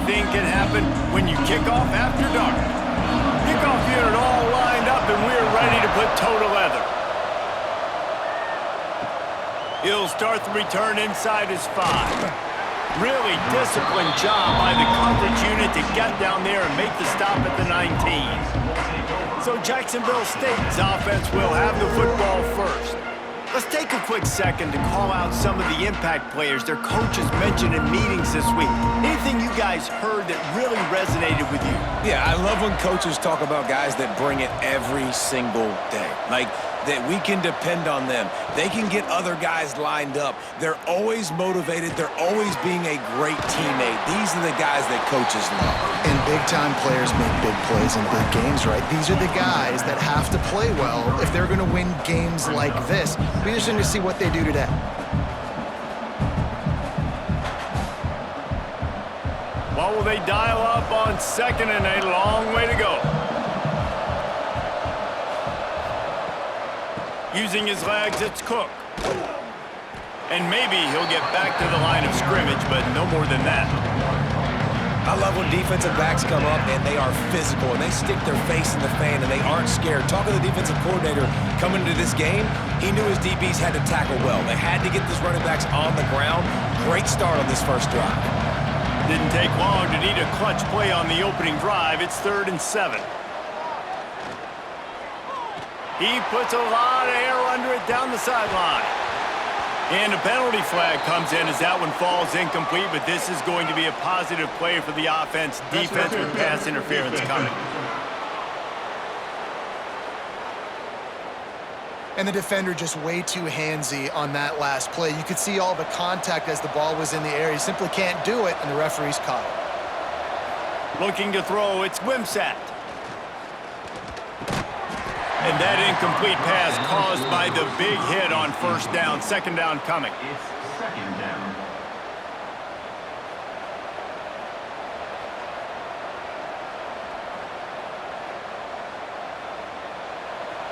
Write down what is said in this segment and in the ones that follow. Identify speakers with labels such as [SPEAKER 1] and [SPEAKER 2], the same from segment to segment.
[SPEAKER 1] anything can happen when you kick off after dark. Kickoff unit all lined up, and we're ready to put toe to leather. He'll start the return inside his 5. Really disciplined job by the coverage unit to get down there and make the stop at the 19. So Jacksonville State's offense will have the football first. Let's take a quick second to call out some of the impact players their coaches mentioned in meetings this week. Anything you guys heard that really resonated with you?
[SPEAKER 2] Yeah, I love when coaches talk about guys that bring it every single day. Like, that we can depend on them. They can get other guys lined up. They're always motivated. They're always being a great teammate. These are the guys that coaches love.
[SPEAKER 3] And big-time players make big plays in big games, right? These are the guys that have to play well if they're going to win games like this. Be interesting to see what they do today.
[SPEAKER 1] What will they dial up on 2nd and a long way to go? Using his legs, it's Cook. And maybe he'll get back to the line of scrimmage, but no more than that.
[SPEAKER 2] I love when defensive backs come up and they are physical and they stick their face in the fan and they aren't scared. Talking to the defensive coordinator coming into this game, he knew his DBs had to tackle well. They had to get these running backs on the ground. Great start on this first drive.
[SPEAKER 1] Didn't take long to need a clutch play on the opening drive. It's 3rd and 7. He puts a lot of air under it down the sideline. And a penalty flag comes in as that one falls incomplete, but this is going to be a positive play for the offense. Defense with pass interference coming.
[SPEAKER 3] And the defender just way too handsy on that last play. You could see all the contact as the ball was in the air. He simply can't do it, and the referee's caught it.
[SPEAKER 1] Looking to throw, it's Wimsatt. And that incomplete pass caused by the big hit on 1st down. 2nd down coming.
[SPEAKER 4] It's 2nd down.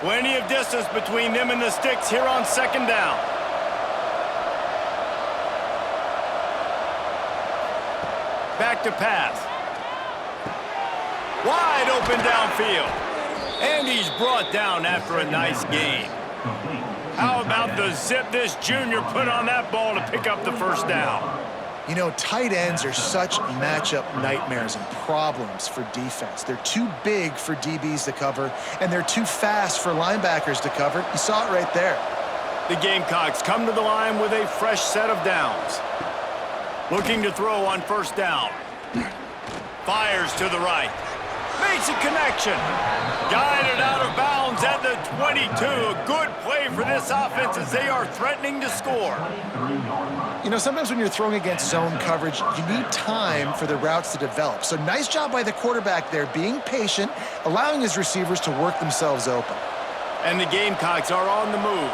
[SPEAKER 1] Plenty of distance between them and the sticks here on 2nd down. Back to pass. Wide open downfield. And he's brought down after a nice gain. How about the zip this junior put on that ball to pick up the 1st down?
[SPEAKER 3] You know, tight ends are such matchup nightmares and problems for defense. They're too big for DBs to cover, and they're too fast for linebackers to cover. You saw it right there.
[SPEAKER 1] The Gamecocks come to the line with a fresh set of downs. Looking to throw on 1st down. Fires to the right. Makes a connection. Guided out of bounds at the 22. A good play for this offense as they are threatening to score.
[SPEAKER 3] You know, sometimes when you're throwing against zone coverage, you need time for the routes to develop. So nice job by the quarterback there, being patient, allowing his receivers to work themselves open.
[SPEAKER 1] And the Gamecocks are on the move.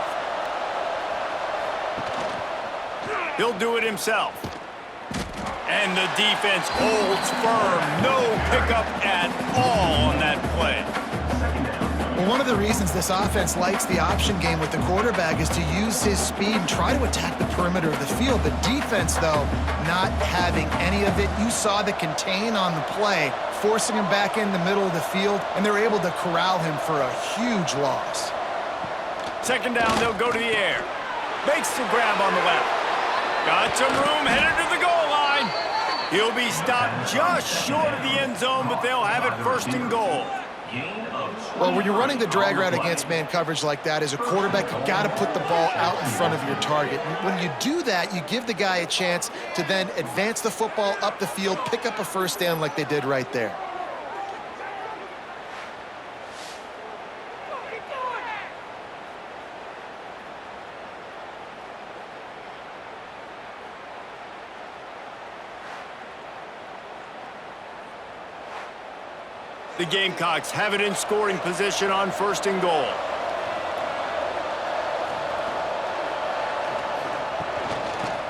[SPEAKER 1] He'll do it himself. And the defense holds firm. No pickup at all on that play.
[SPEAKER 3] Well, one of the reasons this offense likes the option game with the quarterback is to use his speed and try to attack the perimeter of the field. The defense, though, not having any of it. You saw the contain on the play, forcing him back in the middle of the field, and they're able to corral him for a huge loss.
[SPEAKER 1] 2nd down, they'll go to the air. Makes the grab on the left. Got some room, headed to the goal line. He'll be stopped just short of the end zone, but they'll have it 1st and goal.
[SPEAKER 3] Well, when you're running the drag route against man coverage like that, as a quarterback, you've got to put the ball out in front of your target. When you do that, you give the guy a chance to then advance the football up the field, pick up a 1st down like they did right there.
[SPEAKER 1] The Gamecocks have it in scoring position on 1st and goal.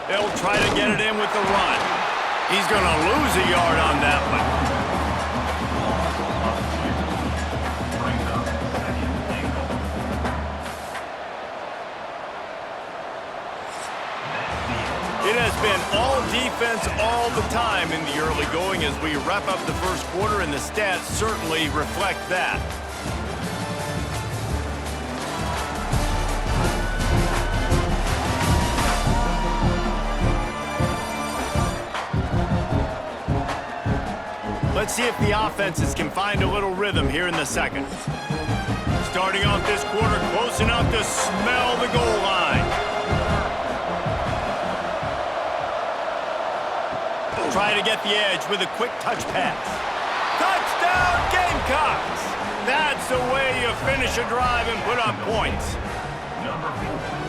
[SPEAKER 1] They'll try to get it in with the run. He's going to lose a yard on that one. It has been all defense all the time in the early going as we wrap up the first quarter, and the stats certainly reflect that. Let's see if the offenses can find a little rhythm here in the second. Starting off this quarter close enough to smell the goal line. Try to get the edge with a quick touch pass. Touchdown, Gamecocks! That's the way you finish a drive and put up points.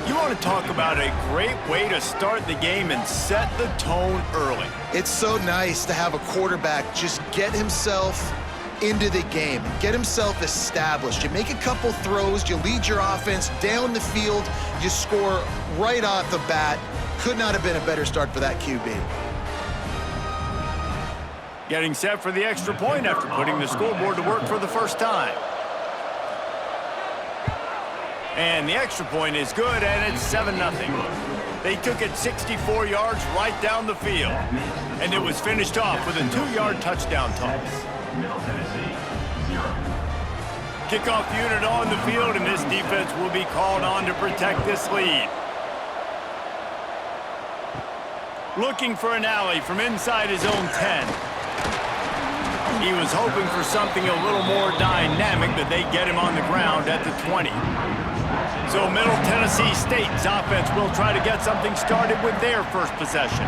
[SPEAKER 1] You want to talk about a great way to start the game and set the tone early.
[SPEAKER 3] It's so nice to have a quarterback just get himself into the game, get himself established. You make a couple throws, you lead your offense down the field, you score right off the bat. Could not have been a better start for that QB.
[SPEAKER 1] Getting set for the extra point after putting the scoreboard to work for the first time. And the extra point is good, and it's 7-0. They took it 64 yards right down the field. And it was finished off with a 2-yard touchdown toss. Kickoff unit on the field, and this defense will be called on to protect this lead. Looking for an alley from inside his own 10. He was hoping for something a little more dynamic, but they get him on the ground at the 20. So Middle Tennessee State's offense will try to get something started with their first possession.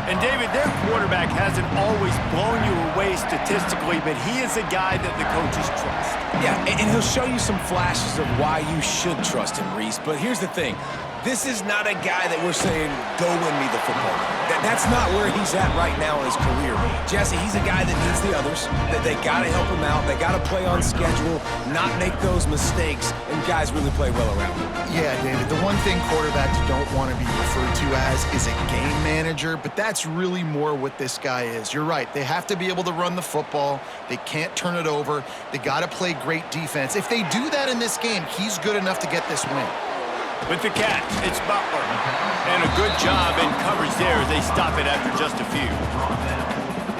[SPEAKER 1] And David, their quarterback hasn't always blown you away statistically, but he is a guy that the coaches trust.
[SPEAKER 2] Yeah, and he'll show you some flashes of why you should trust him, Reese. But here's the thing. This is not a guy that we're saying, go win me the football game. That's not where he's at right now in his career. Jesse, he's a guy that needs the others, that they got to help him out. They got to play on schedule, not make those mistakes, and guys really play well around him.
[SPEAKER 3] Yeah, David, the one thing quarterbacks don't want to be referred to as is a game manager, but that's really more what this guy is. You're right. They have to be able to run the football. They can't turn it over. They got to play great defense. If they do that in this game, he's good enough to get this win.
[SPEAKER 1] With the catch, it's Butler. And a good job in coverage there as they stop it after just a few.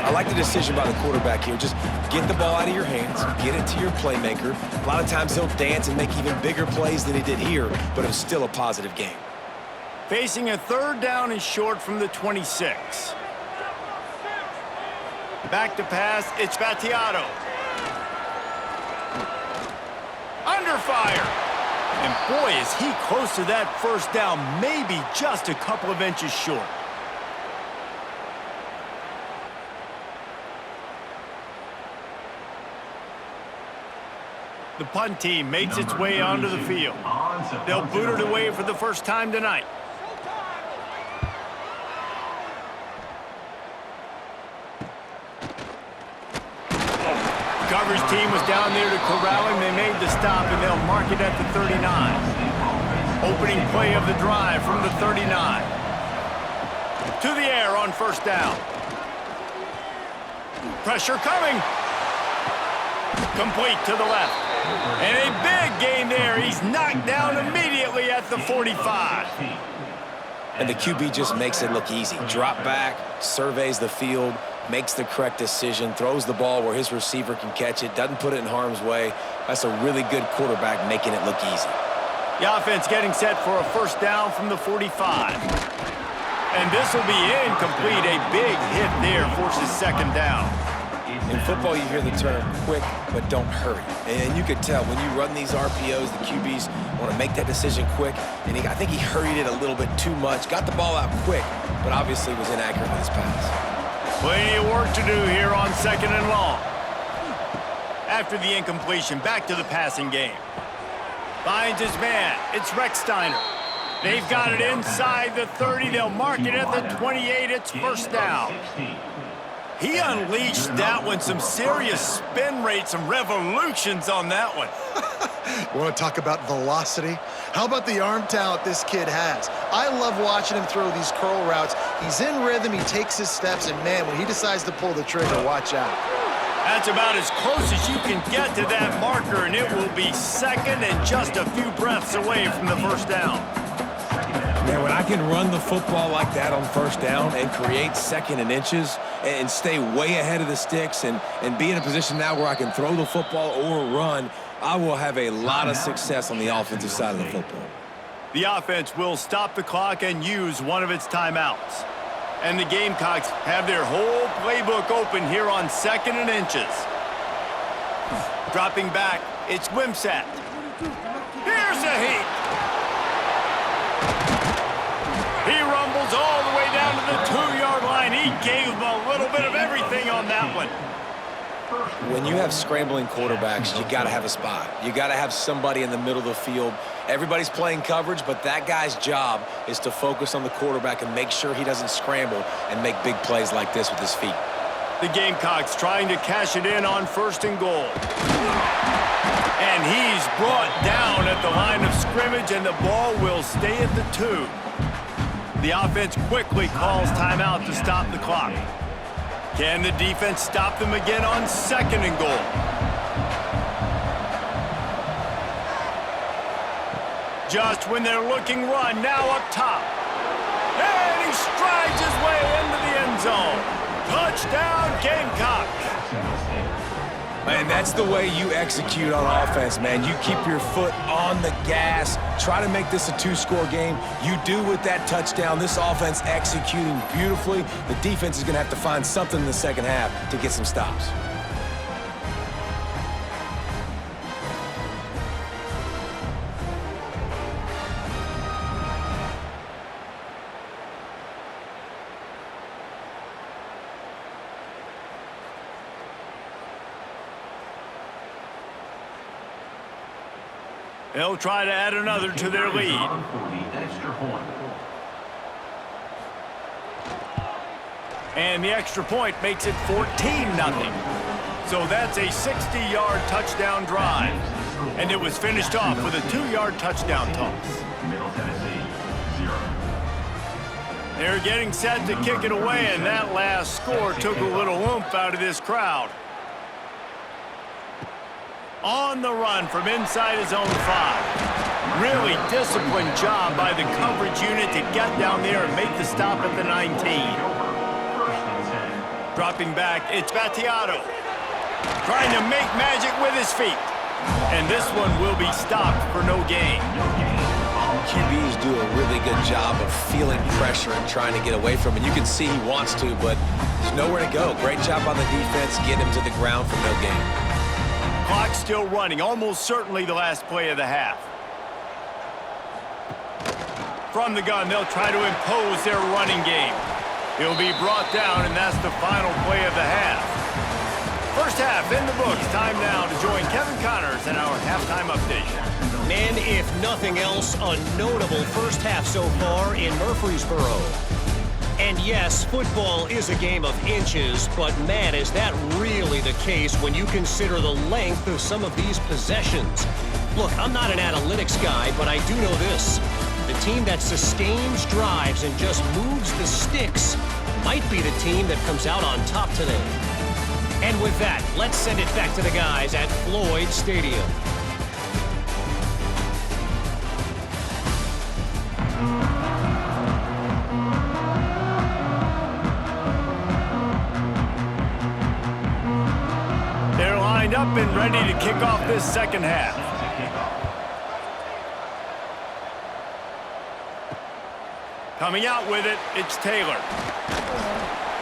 [SPEAKER 2] I like the decision by the quarterback here. Just get the ball out of your hands, get it to your playmaker. A lot of times he'll dance and make even bigger plays than he did here, but it was still a positive game.
[SPEAKER 1] Facing a 3rd down and short from the 26. Back to pass, it's Battiato. Under fire. And boy, is he close to that first down, maybe just a couple of inches short. The punt team makes its way onto the field. They'll boot it away for the first time tonight. Coverage team was down there to corral him. They made the stop, and they'll mark it at the 39. Opening play of the drive from the 39. To the air on first down. Pressure coming. Complete to the left. And a big gain there. He's knocked down immediately at the 45.
[SPEAKER 2] And the QB just makes it look easy. Drop back, surveys the field, makes the correct decision, throws the ball where his receiver can catch it, doesn't put it in harm's way. That's a really good quarterback making it look easy.
[SPEAKER 1] The offense getting set for a first down from the 45. And this will be incomplete. A big hit there forces second down.
[SPEAKER 2] In football, you hear the term quick, but don't hurry. And you could tell when you run these RPOs, the QBs want to make that decision quick. And I think he hurried it a little bit too much. Got the ball out quick, but obviously was inaccurate with his pass.
[SPEAKER 1] Plenty of work to do here on 2nd and long. After the incompletion, back to the passing game. Finds his man. It's Recksteiner. They've got it inside the 30. They'll mark it at the 28. It's first down. He unleashed that one. Some serious spin rate, some revolutions on that one.
[SPEAKER 3] You want to talk about velocity? How about the arm talent this kid has? I love watching him throw these curl routes. He's in rhythm, he takes his steps, and man, when he decides to pull the trigger, watch out.
[SPEAKER 1] That's about as close as you can get to that marker, and it will be second and just a few breaths away from the first down.
[SPEAKER 2] Man, when I can run the football like that on first down and create second and inches and stay way ahead of the sticks and be in a position now where I can throw the football or run, I will have a lot of success on the offensive side of the football.
[SPEAKER 1] The offense will stop the clock and use one of its timeouts. And the Gamecocks have their whole playbook open here on second and inches. Dropping back, it's Wimsatt. Here's a heat. He rumbles all the way down to the 2-yard line. He gave him a little bit of everything on that one.
[SPEAKER 2] When you have scrambling quarterbacks, you got to have a spot. You got to have somebody in the middle of the field. Everybody's playing coverage, but that guy's job is to focus on the quarterback and make sure he doesn't scramble and make big plays like this with his feet.
[SPEAKER 1] The Gamecocks trying to cash it in on 1st and goal. And he's brought down at the line of scrimmage, and the ball will stay at the 2. The offense quickly calls timeout to stop the clock. Can the defense stop them again on 2nd and goal? Just when they're looking run, now up top. And he strides his way into the end zone. Touchdown, Gamecocks.
[SPEAKER 2] Man, that's the way you execute on offense, man. You keep your foot on the gas. Try to make this a 2-score game. You do with that touchdown. This offense executing beautifully. The defense is going to have to find something in the second half to get some stops.
[SPEAKER 1] They'll try to add another to their lead. And the extra point makes it 14-0. So that's a 60-yard touchdown drive. And it was finished off with a 2-yard touchdown toss. They're getting set to kick it away, and that last score took a little oomph out of this crowd. On the run from inside his own 5. Really disciplined job by the coverage unit to get down there and make the stop at the 19. Dropping back, it's Battiato. Trying to make magic with his feet. And this one will be stopped for no gain.
[SPEAKER 2] QBs do a really good job of feeling pressure and trying to get away from it. You can see he wants to, but there's nowhere to go. Great job on the defense, getting him to the ground for no gain.
[SPEAKER 1] Clock still running, almost certainly the last play of the half. From the gun, they'll try to impose their running game. He'll be brought down, and that's the final play of the half. First half in the books. Time now to join Kevin Connors in our halftime update.
[SPEAKER 4] And if nothing else, a notable first half so far in Murfreesboro. And yes, football is a game of inches, but man, is that really the case when you consider the length of some of these possessions. Look, I'm not an analytics guy, but I do know this. The team that sustains drives and just moves the sticks might be the team that comes out on top today. And with that, let's send it back to the guys at Floyd Stadium.
[SPEAKER 1] Up and ready to kick off this second half. Coming out with it, it's Taylor.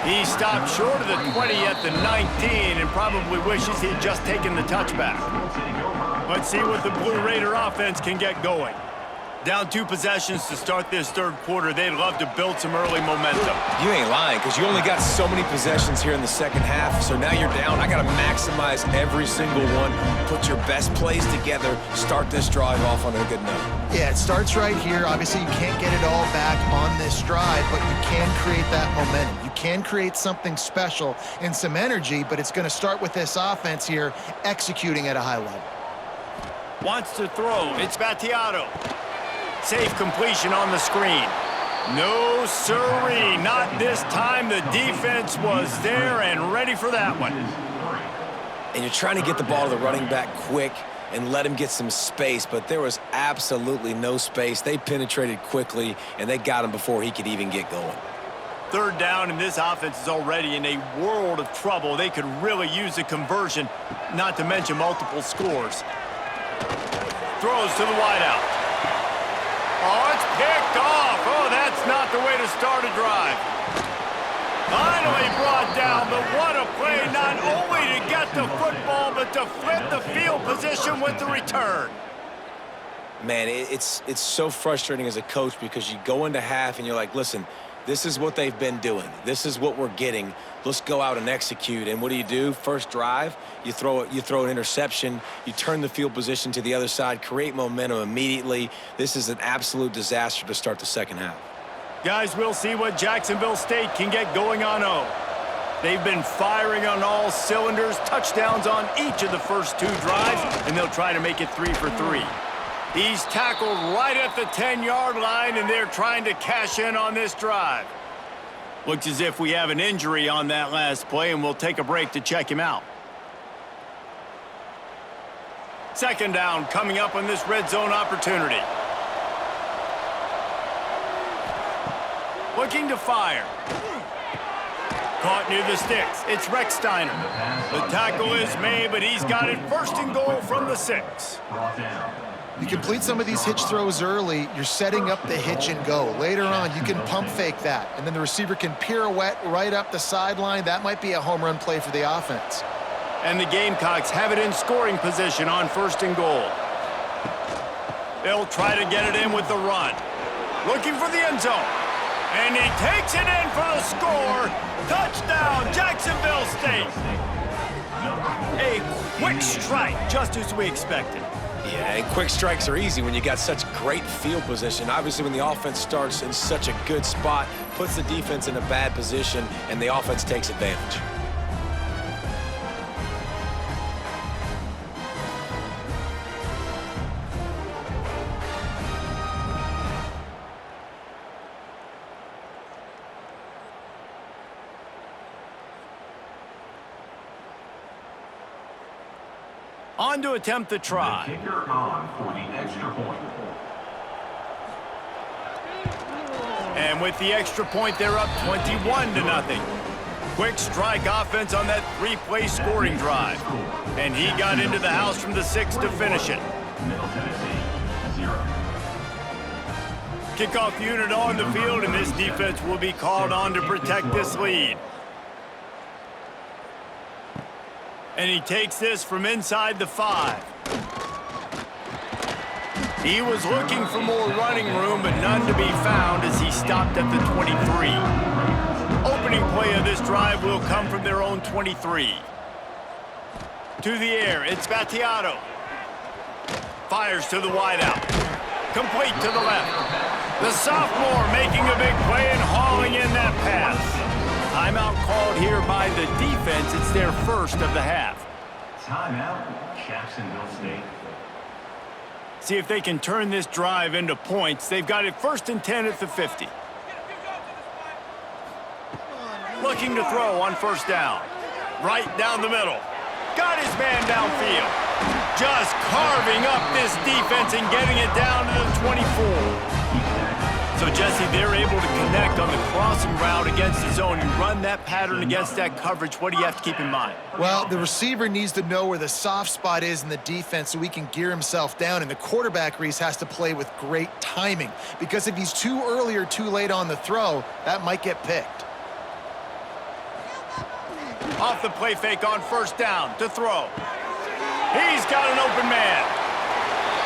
[SPEAKER 1] He stopped short of the 20 at the 19 and probably wishes he'd just taken the touchback. Let's see what the Blue Raider offense can get going. Down 2 possessions to start this third quarter. They'd love to build some early momentum.
[SPEAKER 2] You ain't lying, because you only got so many possessions here in the second half, so now you're down. I got to maximize every single one, put your best plays together, start this drive off on a good note.
[SPEAKER 3] Yeah, it starts right here. Obviously, you can't get it all back on this drive, but you can create that momentum. You can create something special and some energy, but it's going to start with this offense here executing at a high level.
[SPEAKER 1] Wants to throw. It's Battiato. Safe completion on the screen. No siree, not this time. The defense was there and ready for that one.
[SPEAKER 2] And you're trying to get the ball to the running back quick and let him get some space, but there was absolutely no space. They penetrated quickly, and they got him before he could even get going.
[SPEAKER 1] Third down, and this offense is already in a world of trouble. They could really use a conversion, not to mention multiple scores. Throws to the wideout. Oh, it's picked off. Oh, that's not the way to start a drive. Finally brought down, but what a play, not only to get the football, but to flip the field position with the return.
[SPEAKER 2] Man, it's so frustrating as a coach because you go into half and you're like, listen, this is what they've been doing. This is what we're getting. Let's go out and execute. And what do? First drive, you throw an interception, you turn the field position to the other side, create momentum immediately. This is an absolute disaster to start the second half.
[SPEAKER 1] Guys, we'll see what Jacksonville State can get going on O. They've been firing on all cylinders, touchdowns on each of the first 2 drives, and they'll try to make it 3 for 3. He's tackled right at the 10-yard line, and they're trying to cash in on this drive. Looks as if we have an injury on that last play, and we'll take a break to check him out. Second down coming up on this red zone opportunity. Looking to fire. Caught near the sticks. It's Rex Steiner. The tackle is made, but he's got it first and goal from the 6.
[SPEAKER 3] You complete some of these hitch throws early, you're setting up the hitch and go. Later on, you can pump fake that, and then the receiver can pirouette right up the sideline. That might be a home run play for the offense.
[SPEAKER 1] And the Gamecocks have it in scoring position on first and goal. They'll try to get it in with the run. Looking for the end zone. And he takes it in for the score. Touchdown, Jacksonville State. A quick strike, just as we expected.
[SPEAKER 2] Yeah, and quick strikes are easy when you got such great field position. Obviously, when the offense starts in such a good spot, puts the defense in a bad position, and the offense takes advantage.
[SPEAKER 1] On to attempt the try.
[SPEAKER 5] The kicker on for the extra point.
[SPEAKER 1] And with the extra point, they're up 21-0. Quick strike offense on that 3-play scoring drive. And he got into the house from the 6 to finish it.
[SPEAKER 5] Middle Tennessee, 0.
[SPEAKER 1] Kickoff unit on the field, and this defense will be called on to protect this lead. And he takes this from inside the 5. He was looking for more running room, but none to be found as he stopped at the 23. Opening play of this drive will come from their own 23. To the air, it's Battiato. Fires to the wideout. Complete to the left. The sophomore making a big play and hauling in that pass. Timeout called here by the defense. It's their first of the half.
[SPEAKER 5] Timeout, Jacksonville State.
[SPEAKER 1] See if they can turn this drive into points. They've got it 1st and 10 at the 50. Looking to throw on first down. Right down the middle. Got his man downfield. Just carving up this defense and getting it down to the 24. So, Jesse, they're able to connect on the crossing route against the zone and run that pattern against that coverage. What do you have to keep in mind?
[SPEAKER 3] Well, the receiver needs to know where the soft spot is in the defense so he can gear himself down, and the quarterback, Reese, has to play with great timing because if he's too early or too late on the throw, that might get picked.
[SPEAKER 1] Off the play fake on first down to throw. He's got an open man.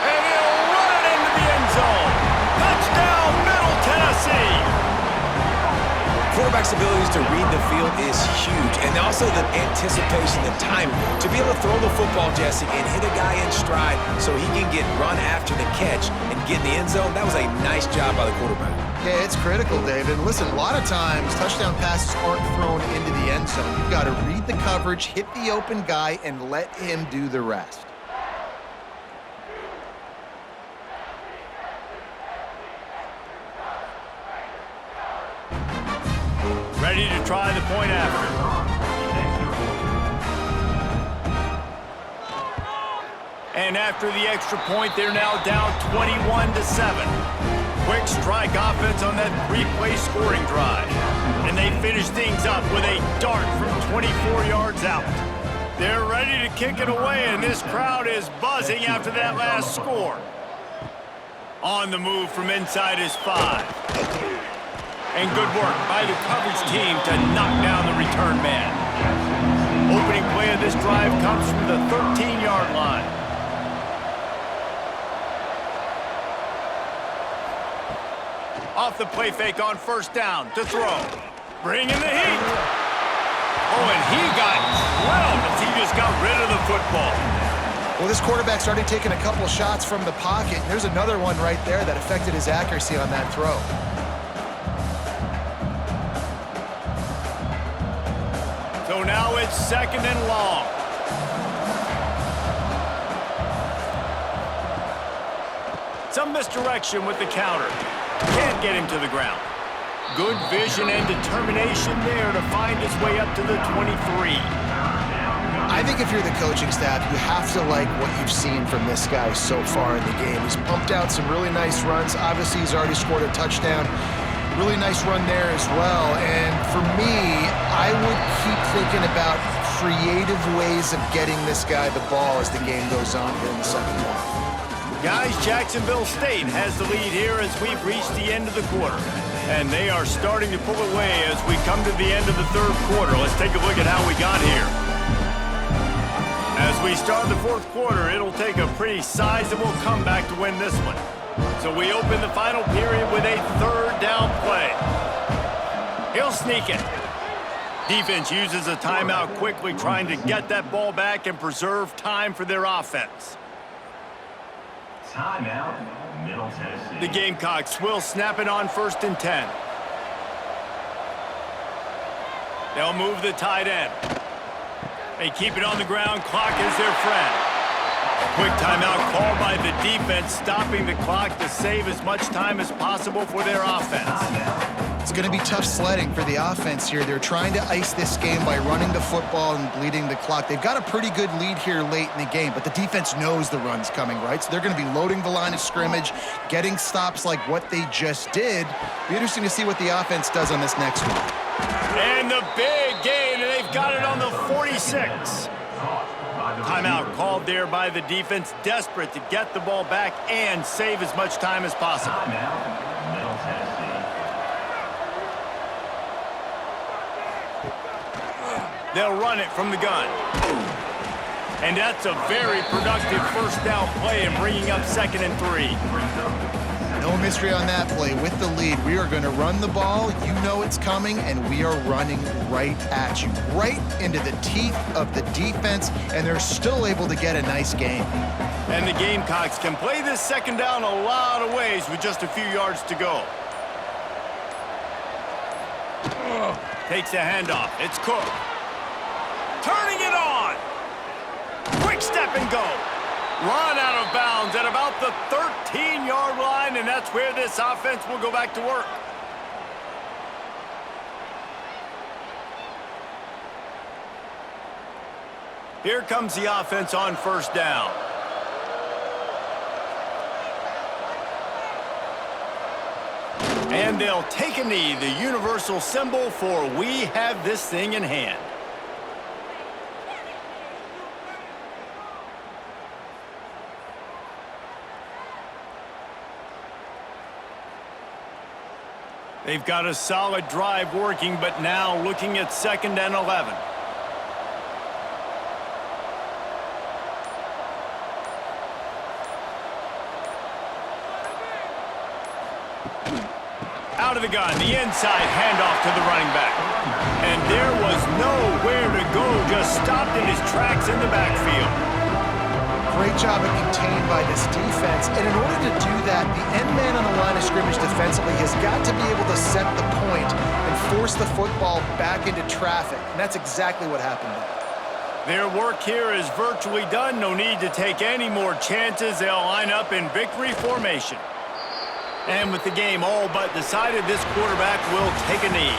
[SPEAKER 1] And he'll run it into the end zone. Touchdown, Middle Tennessee.
[SPEAKER 2] Quarterback's abilities to read the field is huge, and also the anticipation, the time to be able to throw the football, Jesse, and hit a guy in stride so he can get run after the catch and get in the end zone. That was a nice job by the quarterback.
[SPEAKER 3] Yeah, it's critical, David. Listen, a lot of times touchdown passes aren't thrown into the end zone. You've got to read the coverage, hit the open guy, and let him do the rest.
[SPEAKER 1] Ready to try the point after. And after the extra point, they're now down 21-7. Quick strike offense on that three-play scoring drive. And they finish things up with a dart from 24 yards out. They're ready to kick it away, and this crowd is buzzing after that last score. On the move from inside is 5. And good work by the coverage team to knock down the return man. Opening play of this drive comes from the 13-yard line. Off the play fake on first down to throw. Bring in the heat. Oh, and he got drilled as he just got rid of the football.
[SPEAKER 3] Well, this quarterback started taking a couple shots from the pocket. There's another one right there that affected his accuracy on that throw.
[SPEAKER 1] So now it's 2nd and long. Some misdirection with the counter. Can't get him to the ground. Good vision and determination there to find his way up to the 23.
[SPEAKER 3] I think if you're the coaching staff, you have to like what you've seen from this guy so far in the game. He's pumped out some really nice runs. Obviously, he's already scored a touchdown. Really nice run there as well. And for me, I would keep thinking about creative ways of getting this guy the ball as the game goes on here in the second half.
[SPEAKER 1] Guys, Jacksonville State has the lead here as we've reached the end of the quarter. And they are starting to pull away as we come to the end of the third quarter. Let's take a look at how we got here. As we start the fourth quarter, it'll take a pretty sizable comeback to win this one. So we open the final period with a third down play. He'll sneak it. Defense uses a timeout quickly, trying to get that ball back and preserve time for their offense.
[SPEAKER 5] Timeout, Middle Tennessee.
[SPEAKER 1] The Gamecocks will snap it on 1st and 10. They'll move the tight end. They keep it on the ground. Clock is their friend. Quick timeout called by the defense, stopping the clock to save as much time as possible for their offense.
[SPEAKER 3] It's going to be tough sledding for the offense here. They're trying to ice this game by running the football and bleeding the clock. They've got a pretty good lead here late in the game, but the defense knows the run's coming, right? So they're going to be loading the line of scrimmage, getting stops like what they just did. Be interesting to see what the offense does on this next one.
[SPEAKER 1] And the big gain, and they've got it on the 46. Timeout called there by the defense, desperate to get the ball back and save as much time as possible.
[SPEAKER 5] Timeout, Middle Tennessee.
[SPEAKER 1] They'll run it from the gun. And that's a very productive first down play and bringing up 2nd and 3.
[SPEAKER 3] No mystery on that play. With the lead, we are going to run the ball. You know it's coming, and we are running right at you, right into the teeth of the defense, and they're still able to get a nice game.
[SPEAKER 1] And the Gamecocks can play this second down a lot of ways with just a few yards to go. Takes a handoff. It's Cook. Turning it on. Quick step and go. Run out of bounds at about the 13-yard line, and that's where this offense will go back to work. Here comes the offense on first down. And they'll take a knee, the universal symbol for we have this thing in hand. They've got a solid drive working, but now looking at 2nd and 11. Out of the gun, the inside handoff to the running back. And there was nowhere to go, just stopped in his tracks in the backfield.
[SPEAKER 3] Great job of contained by this defense. And in order to do that, the end man on the line of scrimmage defensively has got to be able to set the point and force the football back into traffic. And that's exactly what happened there.
[SPEAKER 1] Their work here is virtually done. No need to take any more chances. They'll line up in victory formation. And with the game all but decided, this quarterback will take a knee.